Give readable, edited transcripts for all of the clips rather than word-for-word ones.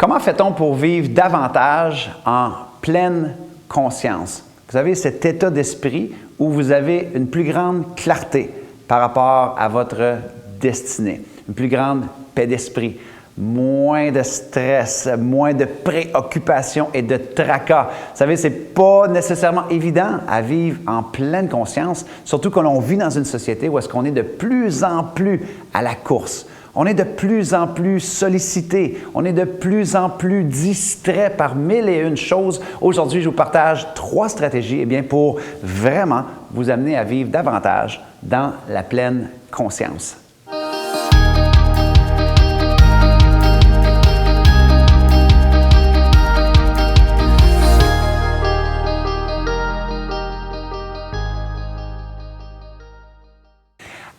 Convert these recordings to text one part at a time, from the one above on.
Comment fait-on pour vivre davantage en pleine conscience? Vous avez cet état d'esprit où vous avez une plus grande clarté par rapport à votre destinée, une plus grande paix d'esprit, moins de stress, moins de préoccupations et de tracas. Vous savez, ce n'est pas nécessairement évident à vivre en pleine conscience, surtout quand on vit dans une société où est-ce qu'on est de plus en plus à la course. On est de plus en plus sollicité, on est de plus en plus distrait par mille et une choses. Aujourd'hui, je vous partage 3 stratégies pour vraiment vous amener à vivre davantage dans la pleine conscience.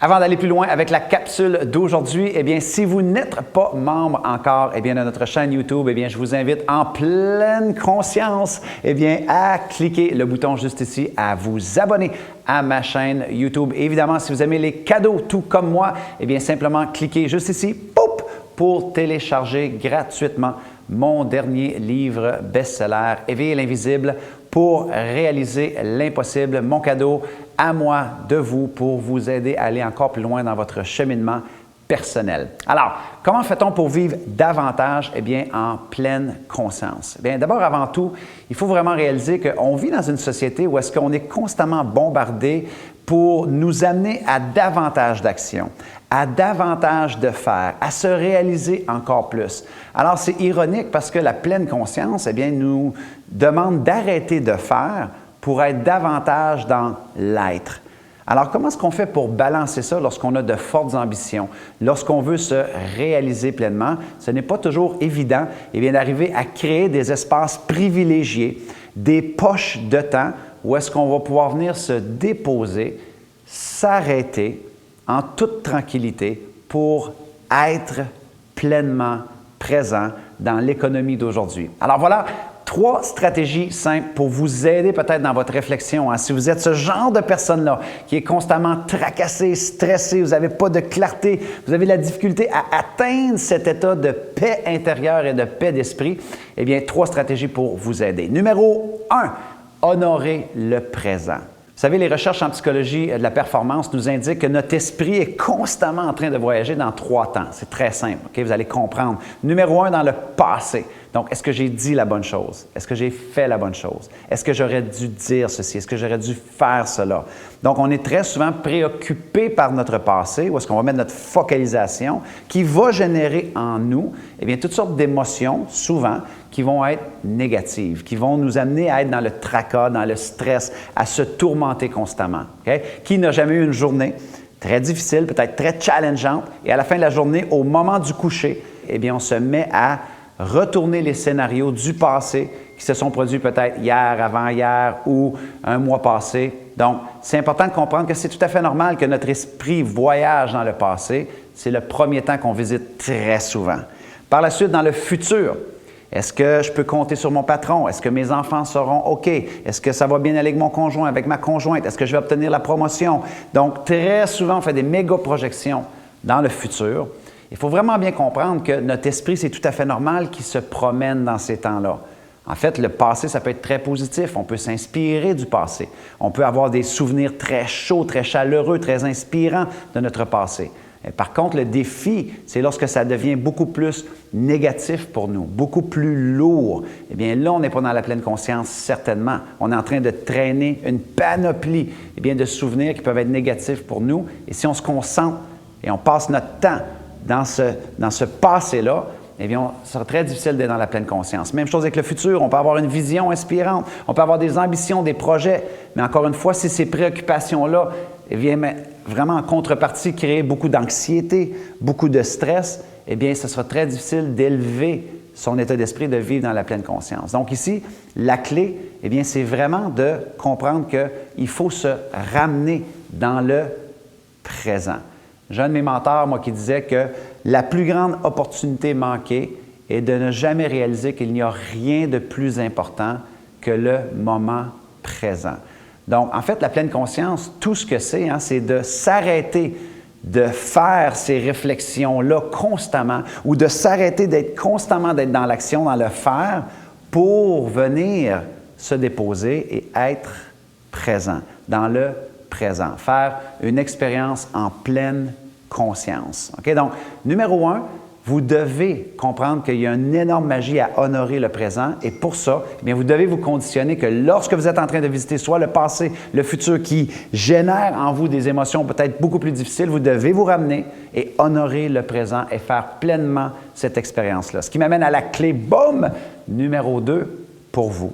Avant d'aller plus loin avec la capsule d'aujourd'hui, si vous n'êtes pas membre encore de notre chaîne YouTube, je vous invite en pleine conscience à cliquer le bouton juste ici, à vous abonner à ma chaîne YouTube. Évidemment, si vous aimez les cadeaux tout comme moi, simplement cliquez juste ici pour télécharger gratuitement mon dernier livre best-seller, Éveiller l'invisible pour réaliser l'impossible, mon cadeau à moi de vous pour vous aider à aller encore plus loin dans votre cheminement personnel. Alors, comment fait-on pour vivre davantage en pleine conscience? D'abord, avant tout, il faut vraiment réaliser qu'on vit dans une société où est-ce qu'on est constamment bombardé pour nous amener à davantage d'actions, à davantage de faire, à se réaliser encore plus. Alors, c'est ironique parce que la pleine conscience, nous demande d'arrêter de faire pour être davantage dans l'être. Alors, comment est-ce qu'on fait pour balancer ça lorsqu'on a de fortes ambitions, lorsqu'on veut se réaliser pleinement? Ce n'est pas toujours évident d'arriver à créer des espaces privilégiés, des poches de temps où est-ce qu'on va pouvoir venir se déposer, s'arrêter en toute tranquillité pour être pleinement présent dans l'économie d'aujourd'hui. Alors voilà, 3 stratégies simples pour vous aider peut-être dans votre réflexion. Si vous êtes ce genre de personne-là qui est constamment tracassé, stressé, vous n'avez pas de clarté, vous avez de la difficulté à atteindre cet état de paix intérieure et de paix d'esprit, 3 stratégies pour vous aider. Numéro 1, honorer le présent. Vous savez, les recherches en psychologie de la performance nous indiquent que notre esprit est constamment en train de voyager dans 3 temps. C'est très simple, vous allez comprendre. Numéro 1, dans le passé. Donc, est-ce que j'ai dit la bonne chose? Est-ce que j'ai fait la bonne chose? Est-ce que j'aurais dû dire ceci? Est-ce que j'aurais dû faire cela? Donc, on est très souvent préoccupé par notre passé, où est-ce qu'on va mettre notre focalisation, qui va générer en nous toutes sortes d'émotions, souvent, qui vont être négatives, qui vont nous amener à être dans le tracas, dans le stress, à se tourmenter constamment. Qui n'a jamais eu une journée très difficile, peut-être très challengeante, et à la fin de la journée, au moment du coucher, on se met à retourner les scénarios du passé qui se sont produits peut-être hier, avant-hier ou un mois passé. Donc, c'est important de comprendre que c'est tout à fait normal que notre esprit voyage dans le passé. C'est le premier temps qu'on visite très souvent. Par la suite, dans le futur, est-ce que je peux compter sur mon patron? Est-ce que mes enfants seront OK? Est-ce que ça va bien aller avec mon conjoint, avec ma conjointe? Est-ce que je vais obtenir la promotion? Donc, très souvent, on fait des méga projections dans le futur. Il faut vraiment bien comprendre que notre esprit, c'est tout à fait normal qu'il se promène dans ces temps-là. En fait, le passé, ça peut être très positif. On peut s'inspirer du passé. On peut avoir des souvenirs très chauds, très chaleureux, très inspirants de notre passé. Par contre, le défi, c'est lorsque ça devient beaucoup plus négatif pour nous, beaucoup plus lourd. Là, on n'est pas dans la pleine conscience, certainement. On est en train de traîner une panoplie de souvenirs qui peuvent être négatifs pour nous. Et si on se concentre et on passe notre temps dans ce passé-là, ça sera très difficile d'être dans la pleine conscience. Même chose avec le futur, on peut avoir une vision inspirante, on peut avoir des ambitions, des projets, mais encore une fois, si ces préoccupations-là viennent vraiment en contrepartie créer beaucoup d'anxiété, beaucoup de stress, ce sera très difficile d'élever son état d'esprit, de vivre dans la pleine conscience. Donc ici, la clé, c'est vraiment de comprendre qu'il faut se ramener dans le présent. J'ai un de mes mentors, moi, qui disait que la plus grande opportunité manquée est de ne jamais réaliser qu'il n'y a rien de plus important que le moment présent. Donc, en fait, la pleine conscience, tout ce que c'est de s'arrêter de faire ces réflexions-là constamment ou de s'arrêter d'être constamment d'être dans l'action, dans le faire pour venir se déposer et être présent, dans le présent. Faire une expérience en pleine conscience. OK? Donc, numéro 1, vous devez comprendre qu'il y a une énorme magie à honorer le présent et pour ça, eh bien, vous devez vous conditionner que lorsque vous êtes en train de visiter soit le passé, le futur qui génère en vous des émotions peut-être beaucoup plus difficiles, vous devez vous ramener et honorer le présent et faire pleinement cette expérience-là. Ce qui m'amène à la clé, boum, numéro 2 pour vous.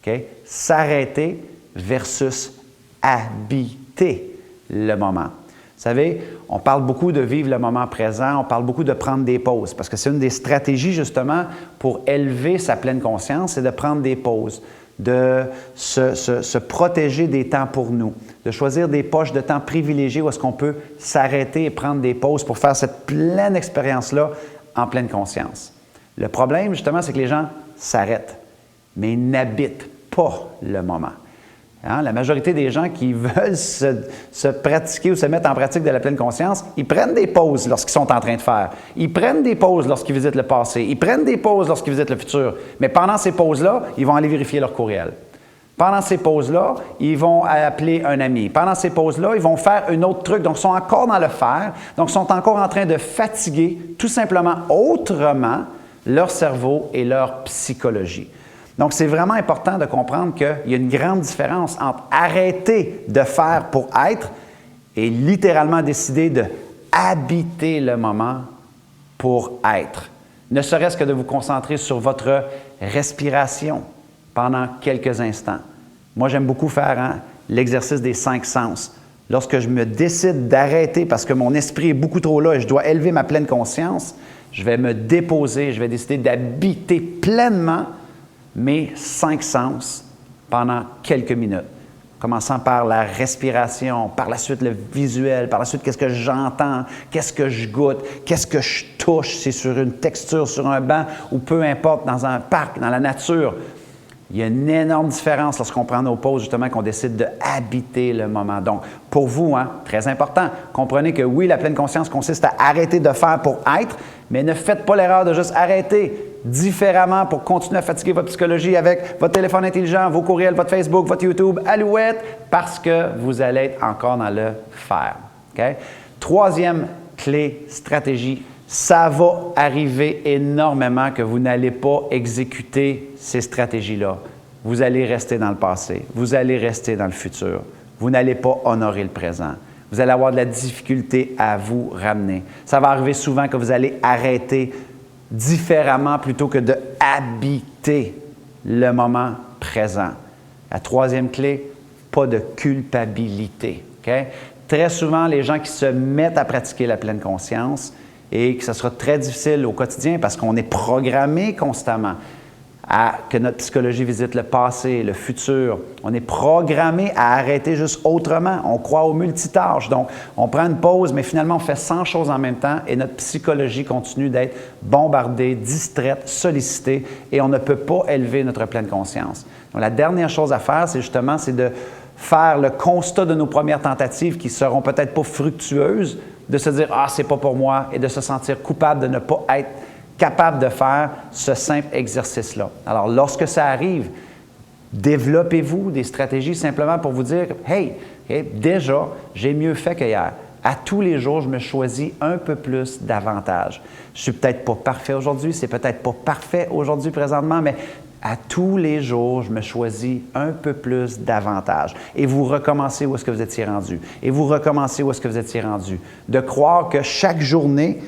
OK? S'arrêter versus habiter le moment. Vous savez, on parle beaucoup de vivre le moment présent, on parle beaucoup de prendre des pauses, parce que c'est une des stratégies justement pour élever sa pleine conscience, c'est de prendre des pauses, de se protéger des temps pour nous, de choisir des poches de temps privilégiées où est-ce qu'on peut s'arrêter et prendre des pauses pour faire cette pleine expérience-là en pleine conscience. Le problème justement, c'est que les gens s'arrêtent, mais ils n'habitent pas le moment. Hein? La majorité des gens qui veulent se pratiquer ou se mettre en pratique de la pleine conscience, ils prennent des pauses lorsqu'ils sont en train de faire. Ils prennent des pauses lorsqu'ils visitent le passé. Ils prennent des pauses lorsqu'ils visitent le futur. Mais pendant ces pauses-là, ils vont aller vérifier leur courriel. Pendant ces pauses-là, ils vont appeler un ami. Pendant ces pauses-là, ils vont faire un autre truc. Donc, ils sont encore dans le faire. Donc, ils sont encore en train de fatiguer tout simplement autrement leur cerveau et leur psychologie. Donc, c'est vraiment important de comprendre qu'il y a une grande différence entre arrêter de faire pour être et littéralement décider de habiter le moment pour être. Ne serait-ce que de vous concentrer sur votre respiration pendant quelques instants. Moi, j'aime beaucoup faire l'exercice des 5 sens. Lorsque je me décide d'arrêter parce que mon esprit est beaucoup trop là et je dois élever ma pleine conscience, je vais me déposer, je vais décider d'habiter pleinement mes 5 sens pendant quelques minutes, commençant par la respiration, par la suite le visuel, par la suite qu'est-ce que j'entends, qu'est-ce que je goûte, qu'est-ce que je touche, c'est sur une texture, sur un banc ou peu importe, dans un parc, dans la nature. Il y a une énorme différence lorsqu'on prend nos pauses, justement, qu'on décide de habiter le moment. Donc, pour vous, très important, comprenez que oui, la pleine conscience consiste à arrêter de faire pour être, mais ne faites pas l'erreur de juste arrêter différemment pour continuer à fatiguer votre psychologie avec votre téléphone intelligent, vos courriels, votre Facebook, votre YouTube, Alouette, parce que vous allez être encore dans le faire. Okay? Troisième clé, stratégie, ça va arriver énormément que vous n'allez pas exécuter ces stratégies-là. Vous allez rester dans le passé, vous allez rester dans le futur, vous n'allez pas honorer le présent. Vous allez avoir de la difficulté à vous ramener. Ça va arriver souvent que vous allez arrêter différemment plutôt que de habiter le moment présent. La troisième clé, pas de culpabilité. Okay? Très souvent, les gens qui se mettent à pratiquer la pleine conscience et que ce sera très difficile au quotidien parce qu'on est programmé constamment à que notre psychologie visite le passé, le futur. On est programmé à arrêter juste autrement. On croit au multitâche. Donc, on prend une pause, mais finalement, on fait 100 choses en même temps et notre psychologie continue d'être bombardée, distraite, sollicitée et on ne peut pas élever notre pleine conscience. Donc, la dernière chose à faire, c'est de faire le constat de nos premières tentatives qui seront peut-être pas fructueuses, de se dire « Ah, c'est pas pour moi » et de se sentir coupable de ne pas être capable de faire ce simple exercice-là. Alors, lorsque ça arrive, développez-vous des stratégies simplement pour vous dire « Hey, déjà, j'ai mieux fait qu'hier. À tous les jours, je me choisis un peu plus davantage. Je suis peut-être pas parfait aujourd'hui, c'est peut-être pas parfait aujourd'hui présentement, mais à tous les jours, je me choisis un peu plus davantage. Et vous recommencez où est-ce que vous étiez rendu. Et vous recommencez où est-ce que vous étiez rendu. De croire que chaque journée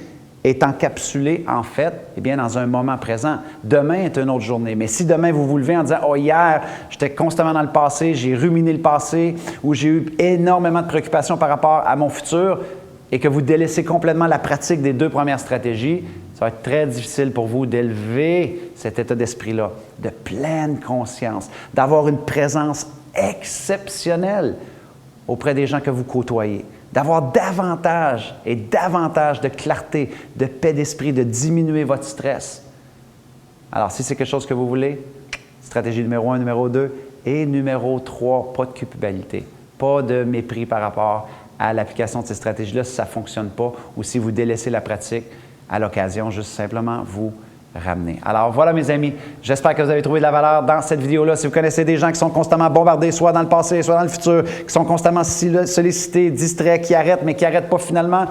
est encapsulée, en fait, dans un moment présent. Demain est une autre journée. Mais si demain, vous vous levez en disant « Oh, hier, j'étais constamment dans le passé, j'ai ruminé le passé ou j'ai eu énormément de préoccupations par rapport à mon futur » et que vous délaissez complètement la pratique des 2 premières stratégies, ça va être très difficile pour vous d'élever cet état d'esprit-là, de pleine conscience, d'avoir une présence exceptionnelle auprès des gens que vous côtoyez, d'avoir davantage et davantage de clarté, de paix d'esprit, de diminuer votre stress. Alors, si c'est quelque chose que vous voulez, stratégie numéro 1, numéro 2 et numéro 3, pas de culpabilité, pas de mépris par rapport à l'application de ces stratégies-là si ça ne fonctionne pas ou si vous délaissez la pratique à l'occasion, juste simplement vous ramener. Alors voilà mes amis, j'espère que vous avez trouvé de la valeur dans cette vidéo-là. Si vous connaissez des gens qui sont constamment bombardés, soit dans le passé, soit dans le futur, qui sont constamment sollicités, distraits, qui arrêtent, mais qui n'arrêtent pas finalement,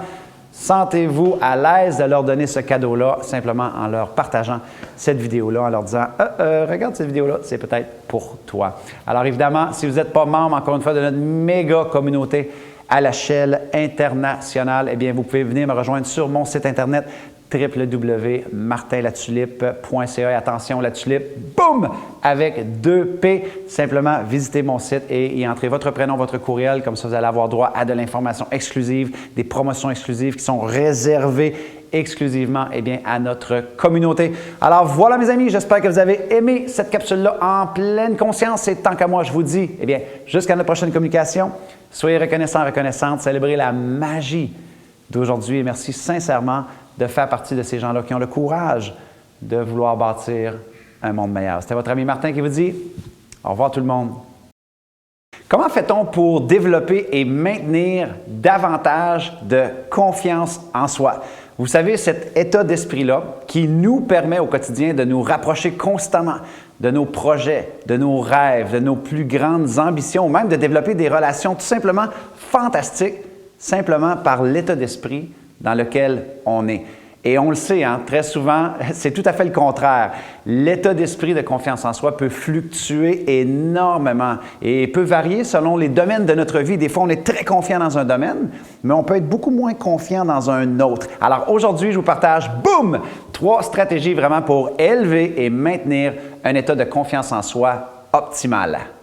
sentez-vous à l'aise de leur donner ce cadeau-là simplement en leur partageant cette vidéo-là, en leur disant « regarde cette vidéo-là, c'est peut-être pour toi ». Alors évidemment, si vous n'êtes pas membre, encore une fois, de notre méga communauté à l'échelle internationale, eh bien, vous pouvez venir me rejoindre sur mon site internet www.martinlatulipe.ca. Et attention, la tulipe, boum, avec 2 P. Simplement, visitez mon site et y entrez votre prénom, votre courriel. Comme ça, vous allez avoir droit à de l'information exclusive, des promotions exclusives qui sont réservées exclusivement à notre communauté. Alors voilà mes amis, j'espère que vous avez aimé cette capsule-là en pleine conscience. Et tant qu'à moi, je vous dis, jusqu'à notre prochaine communication, soyez reconnaissants, reconnaissantes, célébrez la magie d'aujourd'hui et merci sincèrement de faire partie de ces gens-là qui ont le courage de vouloir bâtir un monde meilleur. C'était votre ami Martin qui vous dit au revoir tout le monde. Comment fait-on pour développer et maintenir davantage de confiance en soi? Vous savez, cet état d'esprit-là qui nous permet au quotidien de nous rapprocher constamment de nos projets, de nos rêves, de nos plus grandes ambitions, ou même de développer des relations tout simplement fantastiques, simplement par l'état d'esprit dans lequel on est. Et on le sait, très souvent, c'est tout à fait le contraire. L'état d'esprit de confiance en soi peut fluctuer énormément et peut varier selon les domaines de notre vie. Des fois, on est très confiant dans un domaine, mais on peut être beaucoup moins confiant dans un autre. Alors aujourd'hui, je vous partage, boum, 3 stratégies vraiment pour élever et maintenir un état de confiance en soi optimal.